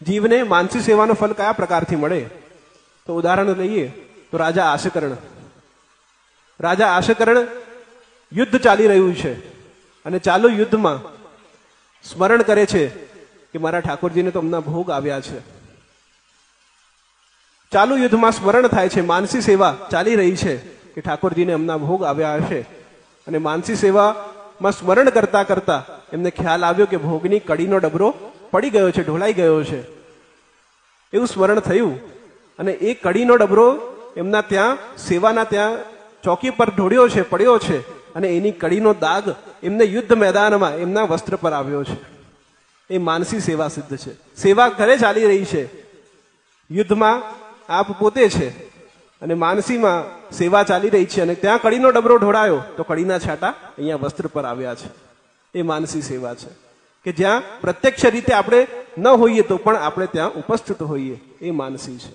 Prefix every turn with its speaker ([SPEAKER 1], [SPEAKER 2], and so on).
[SPEAKER 1] જીવને માનસી સેવાનો ફલ કયા પ્રકારથી મળે? તો ઉદાહરણ લઈએ તો રાજા આશકર્ણ યુદ્ધ ચાલી રહ્યું છે અને ચાલુ યુદ્ધમાં સ્મરણ કરે છે કે મારા ઠાકોરજીને તો હમણાં ભોગ આવ્યા છે. ચાલુ યુદ્ધમાં સ્મરણ થાય છે, માનસી સેવા ચાલી રહી છે કે ઠાકોરજીને હમણાં ભોગ આવ્યા હશે, અને માનસી સેવામાં સ્મરણ કરતા કરતા એમને ખ્યાલ આવ્યો કે ભોગની કડીનો ડબરો પડી ગયો છે, ઢોલાઈ ગયો છે. એવું સ્મરણ થયું અને એ કડીનો ડબરો એમના ત્યાં સેવાના ત્યાં ચોકી પર ઢોળ્યો છે, પડ્યો છે, અને એની કડીનો દાગ એમને યુદ્ધ મેદાનમાં એમના વસ્ત્ર પર આવ્યો છે. એ માનસી સેવા સિદ્ધ છે. સેવા ઘરે ચાલી રહી છે, યુદ્ધમાં આપ પોતે છે અને માનસીમાં સેવા ચાલી રહી છે, અને ત્યાં કડીનો ડબરો ઢોળાયો તો કડીના છાંટા અહીંયા વસ્ત્ર પર આવ્યા છે. એ માનસી સેવા છે કે જ્યાં પ્રત્યક્ષ રીતે આપણે ન હોઈએ તો પણ આપણે ત્યાં ઉપસ્થિત હોઈએ. એ માનસી છે.